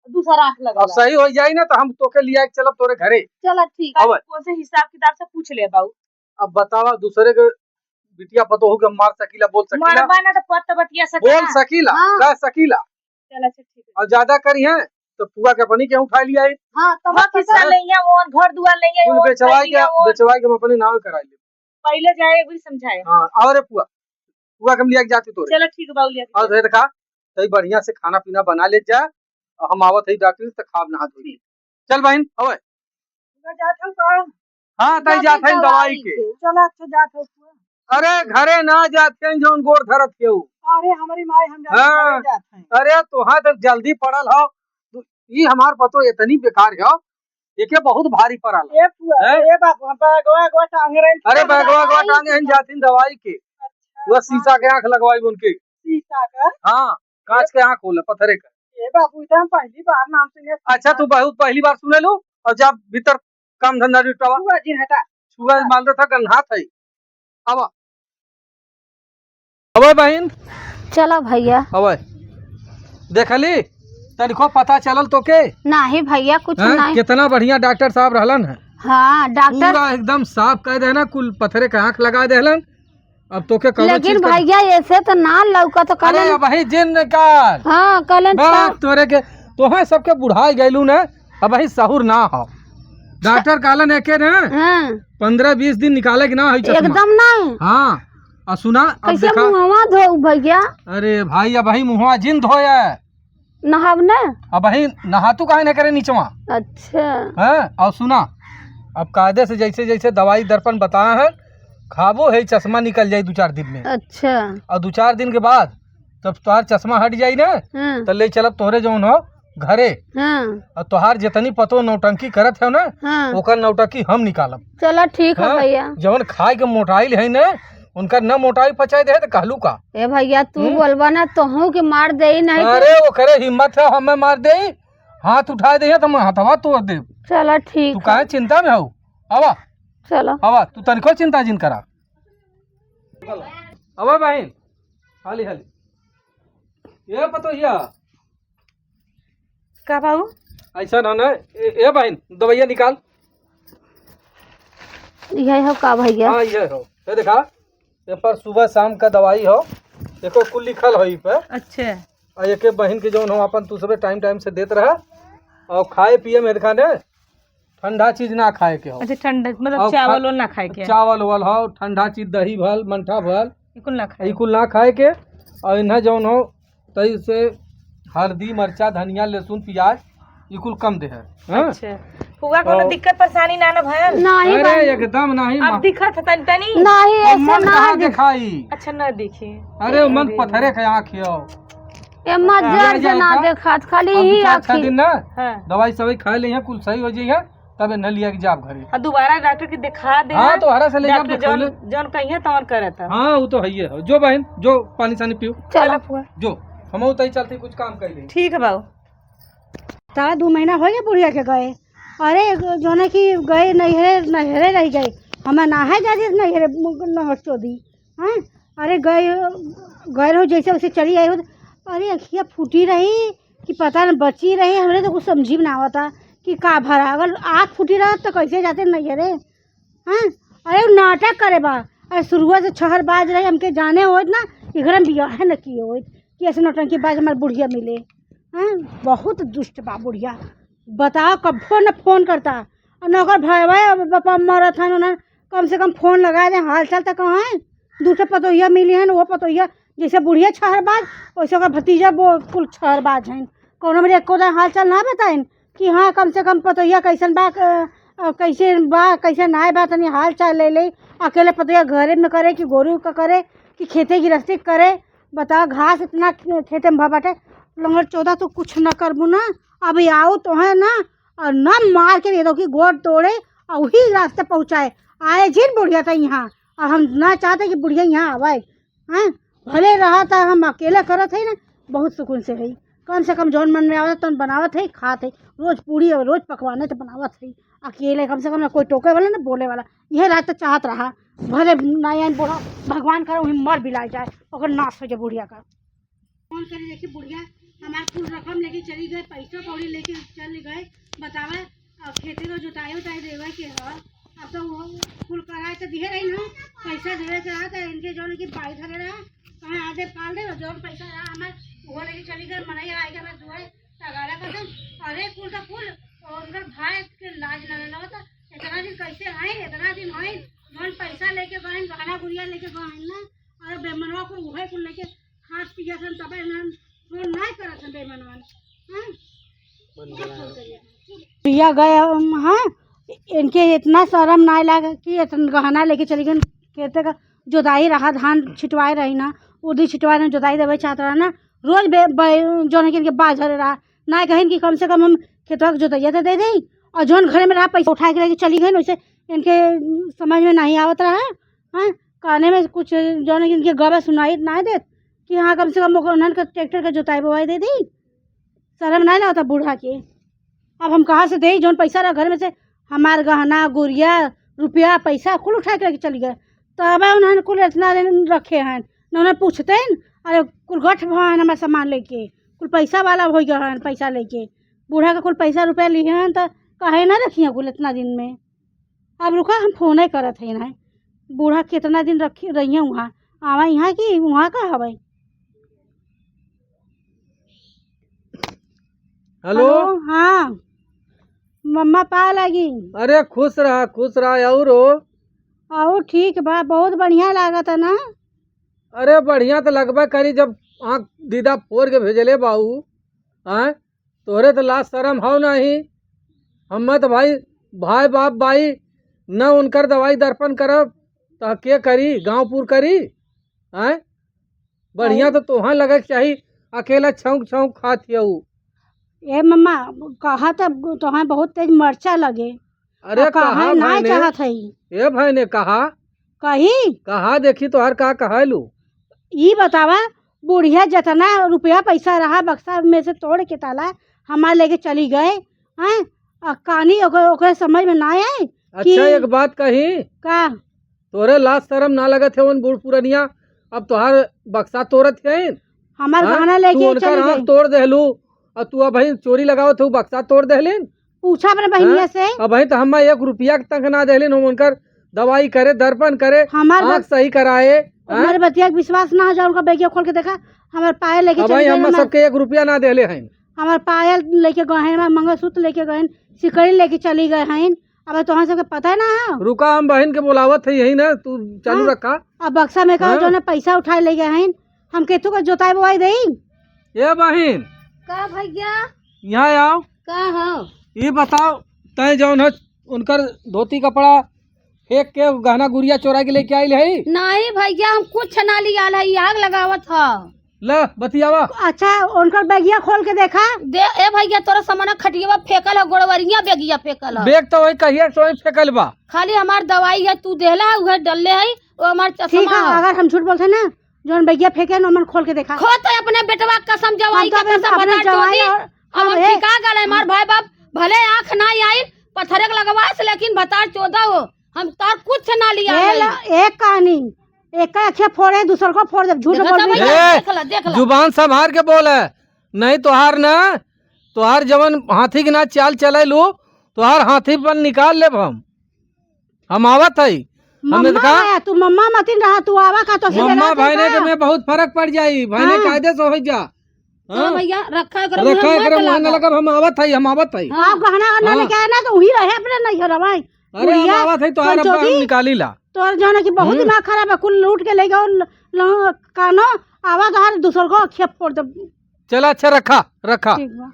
दूसरा आँख लगा। अब सही हो जाये ना तो हम तोके लिया के चलब तोरे घरे। चला ठीक अब कौन से हिसाब किताब से पूछ ले बाबू। अब बतावा दूसरे के बिटिया पतो हो के मार सकीला बोल सकीला मरबा ना तो पत बतिया सका। बोल सकीला हाँ। कह सकीला चल अच्छा ठीक है। और ज्यादा करी है तो फुआ के अपनी के उठा लिया है। हाँ तब वहाँ किसान नहीं है वो घर दुआर नहीं है कुल वो बेचवाई के हम अपने नाम कराई ले। पहले जाए भी समझाए। हाँ और फुआ फुआ के हम लिया के जाते तोरे चलो ठीक है बाबू लिया और धैर्य खा तई बढ़िया से खाना पीना बना ले जा और हम आवत है डॉक्टर से खाब नहा धोई। चल बहन अवे जात हम कहाँ? हाँ तई जात है दवाई के। चलो अच्छा जात हो। अरे घरे ना जाते हैं जोन गोर धरत के अरे हमारी माई हम हाँ। जात हैं। अरे तुहा तो जल्दी पड़ल हो ये हमार पतो इतनी बेकार है एके बहुत भारी पड़ल। ए फुआ हैं? ए बाबू हम गोवा टांगे रहे। अरे बैगवा गवा टांगे हैं जातिन दवाई के वो शीशा के आंख लगवाई उनके। सीसा का। हाँ कांच के आंख खोले पत्थरे का। ए बाबू इधर हम पहली बार नाम सुने। अच्छा तू बहुत पहली बार सुने लो और जब भीतर काम धंधा जुटावा फुआ जी हटा। छुआ माल रहा था गन्हा था अब अबे बहन चला भैया अबे देखली तनिको पता चलल तो के नहीं भैया कुछ हैं? नहीं। कितना बढ़िया डॉक्टर साहब रहलन है। हाँ डॉक्टर पूरा एकदम साफ कह देना कुल पत्थरे के आंख लगा देहलन। अब तो के कौनो लेकिन चीज का भैया ऐसे तो ना लौका तो अरे कलन। अब ही जिन निकाल हाँ कलन बात तोरे के तोहे सबके बुढ़ाई गैलू न अब ही सहूर ना हो डॉक्टर कहलन एके न हाँ 15-20 दिन निकाले के ना है चश्मा। एकदम नहीं। हाँ और सुना अब कैसे देखा मुहवा धो भैया। अरे भाई अब ही मुहवा जिन धोया नहाब ना। अब वही नहातू काहे न करे नीचवा अच्छा है। और सुना, अब कायदे से जैसे जैसे दवाई दर्पण बताया है खाबो है, चश्मा निकल जाये 2-4 दिन में। अच्छा। और 2-4 दिन के बाद जब तोहार चश्मा हट जाई ना हाँ तो ले चलब तोहरे जौन हो घरे। हाँ और तोहार जितनी पतो नौटंकी करत है ना हाँ। ओकर नौटंकी हम निकालब। चलो ठीक है हाँ, भैया। जवन खाए के मोटाइल है ना उनका न मोटाई पचाए दे तो कहलू का। ए भैया तू बोलबा ना तोहू के मार दे नहीं। अरे वो करे हिम्मत है हमें मार दे, हाथ उठा दे तो मैं हथवा तोड़ दे। चलो ठीक तू है। काहे चिंता में हो। आवा चलो आवा, तू तनिको चिंता जिन करा। आवा बहन, हाली हाली ये पतोहिया का बाबू? ऐसा ना ए बहन दवाइया निकाल। यही हो का भैया? हाँ ये हो, ये देखा ये पर सुबह शाम का दवाई हो, देखो कुल लिखल हो पे। अच्छा। और एक बहन के जौन हो अपन तू सब टाइम टाइम से देते रहा। और खाए पिए में देखा ने ठंडा चीज ना खाए के हो। अच्छा ठंडा और मतलब चावल ना खाए के? चावल वाल हो, ठंडा चीज दही भल मंठा भल इकुल ना खाए। कुल ना खाए के। और इन्हें जौन हो तई से हल्दी मरचा धनिया लहसुन प्याज ये कुल कम दे है। हाँ? अच्छा हुआ कोनो दिक्कत परेशानी ना ना भयल? नहीं अरे एकदम नहीं। अब दिखत है तनी तनी? नहीं ऐसे मन ना कहाँ दिखाई। अच्छा ना दिखे। अरे मन पत्थरे के आँख हो। ए मजर से ना देखत खाली ही अच्छा आखी। दिन ना हाँ। दवाई सवाई खा ले कुल सही हो जाइए तब न लिया के जाब घरे। और दोबारा डॉक्टर के दिखा दे। हाँ तो हरा से ले जाब डॉक्टर दिखा ले। जौन कहिए तौन करत है। हाँ वो तो है ही है। जो बहन जो पानी सानी पियो। चलो फुआ जो हम तई चलते कुछ काम कर ले। ठीक है बाबू। तारा 2 महीना हो गया बुढ़िया के गए। अरे जो है कि गए नहरे रह गए, हमें नहा जाती नहरे नहर चोदी। हाँ अरे गए रहो जैसे वैसे चली आई हो। अरे अखिया फूटी रही कि पता न बची रही, हमने तो कुछ समझी में ना आवता कि का भरा। अगर आँख फूटी रहा तो कैसे जाते नहरे। हाँ अरे नाटक करे बा। अरे शुरुआत से छहर बाज रहे हमके जाने हो ना कि घर में बियाह न किए हो कि ऐसे नौटंकी बाज हमारे बुढ़िया मिले। हाँ बहुत दुष्ट बा बुढ़िया। बताओ कब्बो न फोन करता और नौकर भाई बापा मरत है उन्हें कम से कम फोन लगा दे हाल चाल तक कहाँ है। दूसरे पतोहिया मिली है वो पतोहिया जैसे बुढ़िया छहरबाज वैसे ओकर भतीजा वो कुल छहरबाज हैं। कोनो मेरे एको हाल चाल ना बताइन कि हाँ कम से कम पतोहिया कैसन बा कैसे ना बा तनी हाल चाल ले। अकेले पतोहिया घरे में करे कि गोरू का करे कि खेते गृहस्थी करे। बताओ घास इतना खेते में बाटे लंगर 14 तो कुछ न करबू ना। अभी आओ तो है ना और न मार के दे दो कि गोड़ तोड़े और वही रास्ते पहुँचाए। आए जिन बुढ़िया था यहाँ और हम ना चाहते कि बुढ़िया यहाँ आवाए। हाँ भले रहा था हम अकेले करत है ना बहुत सुकून से रही। कम से कम जौन मन में आवत तो बनावत है खात है रोज पूड़ी और रोज पकवाने तो बनावत है। अकेले कम से कम ना कोई टोके वाला ना बोले वाला। यह रात तो चाहत रहा भले नया बूढ़ा भगवान करे वही मर बिला जाए और नाश हो जाए बुढ़िया का। फोन करे देखिए बुढ़िया हमारे कुल रकम लेके चली गए, पैसा कौड़ी लेके चल गए। बतावे अब खेती को जुताई उताई देवे के है। अब तो वो कुल कराए तो दिए रही ना पैसा देवे के रहा तो इनके जो कि बाई धरे रहा हमें आधे पाल दे जो पैसा रहा हमारे वो लेके चली गए। मनाई आई हमें दुआई तगाड़ा कसम। अरे कुल का कुल और उनका भाई के लाज न लेना होता। इतना दिन कैसे आए, इतना दिन आए मन पैसा लेके गए गहना गुड़िया लेके गए ना। अरे बेमनवा को उहे कुल लेके खास पिया सन तब फोन नहीं करत है बेमनवा। पिया गए। हाँ इनके इतना शर्म ना लगे कि इतना गहना लेके चली गई। खेते का जोताई रहा धान छिटवाए रही ना उर्दी छिटवाए ना जोताई देवे चाहत रहा ना रोज जो है कि इनके बाज हरे रहा ना कहीं कि कम से कम हम खेतवा के जोतैया तो दे दी और जौन घर में रहा पैसा उठा के लेके चली गई वैसे इनके समझ में नहीं आवत रहा। हाँ कहने में कुछ जौन कि इनके गवा सुनाई ना दे कि हाँ कम से कम उन्होंने का ट्रैक्टर का जोताई बोवाई दे दी। शर्म नहीं लगता बूढ़ा के। अब हम कहाँ से दे जौन पैसा रहा घर में से हमारे गहना गुड़िया रुपया पैसा कुल उठा के लेके चली गए। तो अब उन्होंने कुल इतना दिन रखे हैं न उन्हें पूछते हैं। अरे कुल गठ भवन हमारे सामान लेके कुल पैसा वाला हो गया है पैसा लेके बूढ़ा का कुल पैसा रुपया लिए हैं तो कहे ना रखिए कुल इतना दिन में। अब रुका हम फोन ही करत है ना बूढ़ा कितना दिन रखी रही है वहाँ आवा यहाँ की वहाँ का हवाई। हेलो हाँ मम्मा पा लगी। अरे खुश रहा और ठीक बा बहुत बढ़िया लागत है ना। अरे बढ़िया तो लगभग करी जब आँख दीदा फोड़ के भेजले बाबू हैं? तोरे तो लाज शर्म हो नहीं। हम तो भाई भाई बाप भाई न उनकर दवाई दर्पण करब तो के करी, गाँवपुर करी हैं? बढ़िया तो तोहाँ लगे चाही अकेला छौंक छौंक खात हऊ। ए मम्मा कहा तब तोहाँ बहुत तेज मर्चा लगे। अरे कहा कहा ना भाई ने, चाहत हई ए भाई ने कहा कही कहा देखी तो हर का कहलू। ई बतावा बुढ़िया जितना रुपया पैसा रहा बक्सा में से तोड़ के ताला हमारे लेके चली गए हैं। कहानी ओकरे समझ में ना आए अच्छा एक बात कही, का तोरे लाज शर्म ना लगत है उन बूढ़ पुरनिया अब तोहार बक्सा तोड़त है। हमार हाँ? गहना तू लेके उनका चली हाथ गई। तोड़ देहलू और तू अब भाई चोरी लगाओ थे बक्सा तोड़ देहलिन। पूछा अपने बहनिया से अब भाई तो हम 1 रुपया तक ना देहलिन। हम उनकर दवाई करे, दर्पण करे, हमार आँख सही कराए। हमारे बतिया के विश्वास ना हो जाए उनका बैगिया खोल के देखा हमारे पायल लेके अब चली भाई गई। हम सबके 1 रुपया ना देले हैं। हमारे पायल लेके गए हैं, मंगलसूत्र लेके गए हैं, सिकड़ी लेके चली गए हैं। अब तुम्हारे सबके पता है ना। रुका हम बहन के बुलावत है यही ना, तू चालू हाँ। रखा। अब बक्सा में कहो जो ने पैसा उठाए ले गए हैं हम केतु का जोताई बोवाई देई। ये बहन का भैया यहाँ आओ। का हो? ये बताओ तय जौन है उनकर धोती कपड़ा फेंक के गहना गुड़िया चोरा के लेके आइल है। नहीं भैया हम कुछ ना लिया है, आग लगावत ह। ल बतियावा। अच्छा उनका बैगिया खोल के देखा। दे ए भैया तोरा सामान खटिया फेंकल है, गोड़वरिया बेगिया फेंकल है। बैग तो वही कहिए तो वही फेंकल बा। खाली हमार दवाई है तू देला है उहे डलले है वो हमार ठीक चश्मा है है। अगर हम झूठ बोलते ना जो बैगिया फेंके ना मन खोल के देखा। खोत है अपने बेटवा कसम जवाई हम का तो कसम अपने बता जवाई चोदी। और- अब हम अब ए- ठिका गए हमार भाई बाप भले आँख ना आई पत्थर लगवास लेकिन बता चौदह हो हम तार कुछ ना लिया है। एक कहानी एक का अक्षर फोड़े दूसर को फोड़ दे। झूठ देखा बोल था रही भैया, है। देख ला देख ला। जुबान संभार के बोल है, नहीं तोहार न तोहार जवन हाथी के ना चाल चले लू तोहार हाथी पर निकाल ले हम आवत है। हमने मम्मा देखा आया तू मम्मा मतिन रहा तू आवा का तो मम्मा भाई ने के में बहुत फर्क पड़ जाई। भाई ने हाँ। कायदे से हो जा। तो भैया रखा कर रखा कर मुहान लगा हम आवत है हम आवत है। आप गहना गहना हाँ। लेके आए ना तो वही रहे अपने नहीं रवाई। अरे हम आवत है तोहार अब्बा हम निकाली ला। तो जो ना कि बहुत दिमाग खराब है कुल लूट के ले गए कानो आवा तो दूसर को अक्षर फोड़ दे। चला अच्छा रखा रखा। ठीक बा।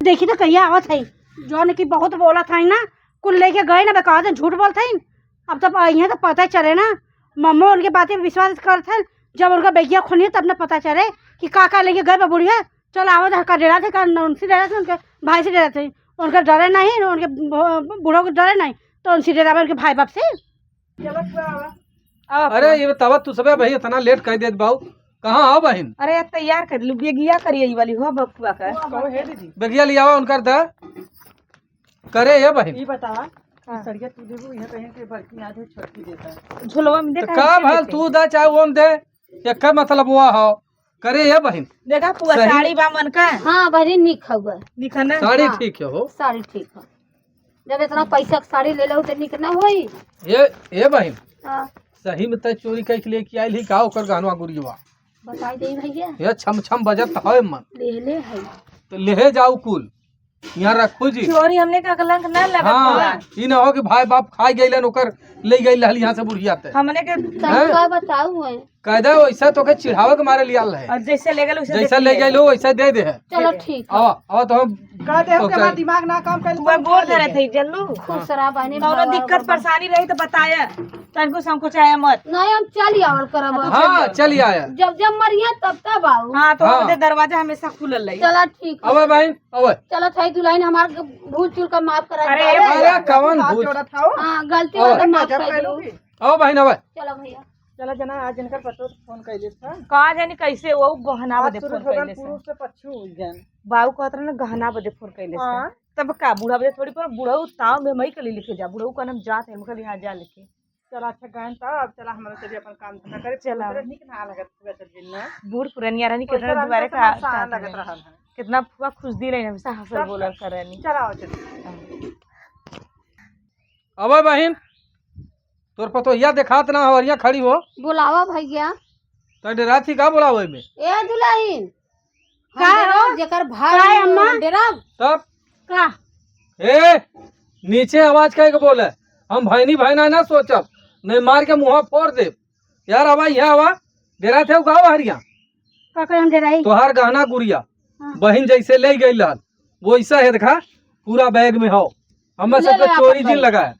देखी तो कहिया आवत है जो ने कि बहुत बोला था ना कुल लेके गए ना कहा था झूठ बोलते हैं। अब तो यहाँ तो पता चले ना मम्मा उनके बातें पे विश्वास करते हैं। जब उनका बेगिया खोली तब ना पता चले कि काका लेके गए बुढ़िया। चलो आवत का डरा थे उनसे डरा थे उनके भाई से डरा थे। उनका डरे नहीं उनके बूढ़ों को डरे नहीं तो उनसे डरा उनके भाई बाप से। अरे ये बतावा तू सबे भाई इतना लेट कह देत बाऊ कहाँ आओ बहन। अरे यार तैयार कर लू बेगिया करिए ये वाली हो बकुआ का। बेगिया लियावा उनकर दा करे ये बहन। ये बतावा सड़िया तू देबू यहाँ कहीं के बड़की आधे छोटकी देता है। झुलवा में तो देखा का भल तू दा चाहे वो दे एक मतलब हुआ हो करे ये बहन। देखा पुआ सही। साड़ी बा मन का हाँ बड़ी निक हुआ निखन साड़ी हाँ। ठीक है हो। साड़ी ठीक है जब इतना पैसा के साड़ी ले लो तो निक ना होई। ये बहन हाँ, सही में तय चोरी कह के लेके आइल ही का ओकर गहनवा गुड़िया बताई दे भैया ये छम छम बजत है मन ले है। तो ले जाओ कुल यहाँ रखो जी। चोरी हमने का कलंक न लगा हाँ ई ना हो कि भाई बाप खाई गई ओकर ले गई यहाँ से बुढ़िया ते हमने के तब का बताऊ है। कायदा वैसा तो के चिढ़ावे के मारे लिया है। और जैसे ले गए जैसा ले गई लो वैसा दे दे है। चलो ठीक है। आओ तो हम कह दे के बाद दिमाग ना काम कर पुआ बोल रहे थे जल्लू खुश रहा बहनी और दिक्कत परेशानी रही तो बताया तनको संकोचाया मत। नहीं हम चल आवल करब। हाँ चलिए आया। जब जब मरिया तब तब आओ। हाँ तो हाँ। हमने दरवाजा हमेशा खुलल रही। चला ठीक है। अबे बहन अबे चलो थाई दुल्हन हमार भूल चूल का माफ करा अरे, दे। अरे कवन भूत। हाँ गलती हो तो माफ कर दो। आओ बहन अबे चलो भैया चला जना आज इनकर पतो फोन कैले था। कहा जानी कैसे वो गहना बदे शुरू फोन भगवान कैले से पुरुष से पछू हो गए। बाबू कहत रहे ना गहना बदे फोन कैले से हाँ। तब का बूढ़ा बदे थोड़ी पर बूढ़ा ताव में मई कली लिखे जा बूढ़ा का नाम जात है मुखल यहाँ जा लिखे। चला अच्छा गायन था अब चला हमारा चलिए अपन काम धंधा करे। चला। चला निक ना लगत पूरा चल दिन ना। बूढ़ पुरानिया रानी पैसा कितना दुबारे का आसान लगत रहल है। कितना फुआ खुश दी रही हमेशा हंसल बोलल करनी। चला आओ चल। अबे बहन तोर पतो या देखात ना हवरिया खड़ी हो बुलावा भैया। तो डेरा थी का बोलावे में ए दुल्हन का हो? जेकर का भाई है अम्मा? डेरा तब का ए नीचे आवाज कह के बोले हम भाईनी भाईना ना सोचब नहीं मार के मुँह फोड़ दे यार। आवा यहाँ आवा डेरा थे गाँव हरिया का करे हम डेराई तोहार गहना गुड़िया हाँ। बहन जैसे ले गई लाल वो ऐसा है देखा पूरा बैग में हो हमें ले सब ले आप चोरी भाई। जिन लगा है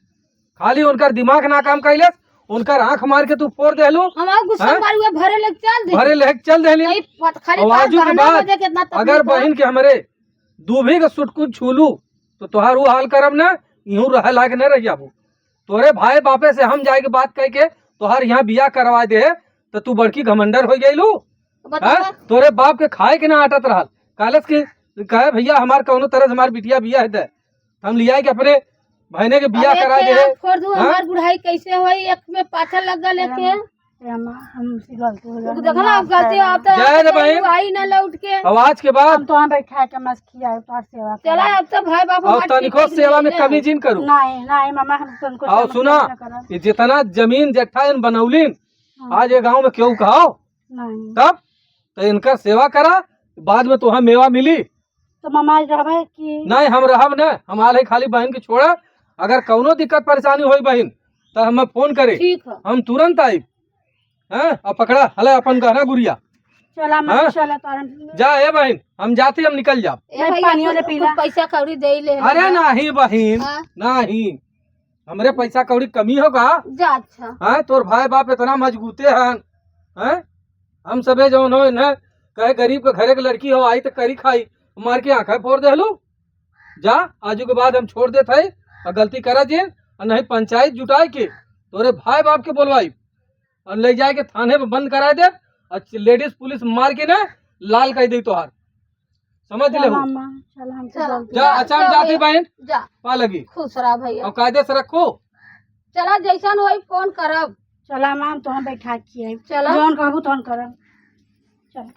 खाली उनकर दिमाग ना काम कैले उनकर आंख मार के तू फोड़ देलू हमारा गुस्सा हाँ? मारी हुआ भरे लग चल दे भरे लेके चल देली नहीं खाली आवाजू के गहना बाद बजे कितना तकलीफ अगर है। बहन के हमरे दूभी के सुटकुन छूलू तो तोहार वो हाल करब ना यूं रह लायक न रह जाबू तोरे भाई बापे से हम जाए के बात कह के तोहार यहाँ बियाह करवा दे तो तू बड़की घमंडर हो गईलू बतावा तोरे बाप के खाए के ना आटत रहल कालस की कहे भैया हमार कौनो तरह से हमार बिटिया बिया है दे हम लिया के अपने बहने के बिया अब करा एक दे के आँख फोड़ दूं हाँ? हमार बुढ़ाई कैसे होई एक में पाथर लग गल एक के हमसे गलती हो गई देखला अब गलती अब तो जय रे बहन। आई ना लौट के अब आज के बाद हम तो वहाँ बैठा के मस्त खिया तोहर सेवा करे। चला अब तो भाई बाबू और तनिको सेवा में कमी जिन करू नहीं नहीं मामा हम तुमको और सुना ये जितना जमीन जट्ठा इन बनौलीन आज ये गांव में क्यों कहो नहीं तब तो इनका सेवा करा बाद में तुहा मेवा मिली तो मामा रहबे कि नहीं हम रहब न हम आल है खाली बहन के छोड़ा अगर कौनो दिक्कत परेशानी होई बहन तो हमें फोन करे ठीक है हम तुरंत आई हैं अब पकड़ा हले अपन गहना गुड़िया चला हाँ? मैं चला तारन जा ए बहन हम जाते हम निकल जाब ए भैया पानियों ले कुछ पीला। पैसा कौड़ी दे ले अरे नहीं बहन हाँ? नहीं हमरे पैसा कौड़ी कमी होगा जा अच्छा हाँ तोर भाई बाप इतना मजबूते हैं हम सबे जो हो न कहे गरीब के घरे के लड़की हो आई तो करी खाई मार के आंखें फोड़ दे लो जा आजू के बाद हम छोड़ देते और गलती करा जे और नहीं पंचायत जुटाए के तोरे भाई बाप के बोलवाई और ले जाए के थाने पे बंद करा दे और लेडीज पुलिस मार के ना लाल कर दी तोहार समझ ले मामा चला हमसे चला। गलती जा अच्छा हम जाते बहन जा पा लगी खुश रहा भैया और कायदे से रखो चला जैसन होई फोन करब चला माम तो हम बैठा के चला। जौन कहबू तौन करब चल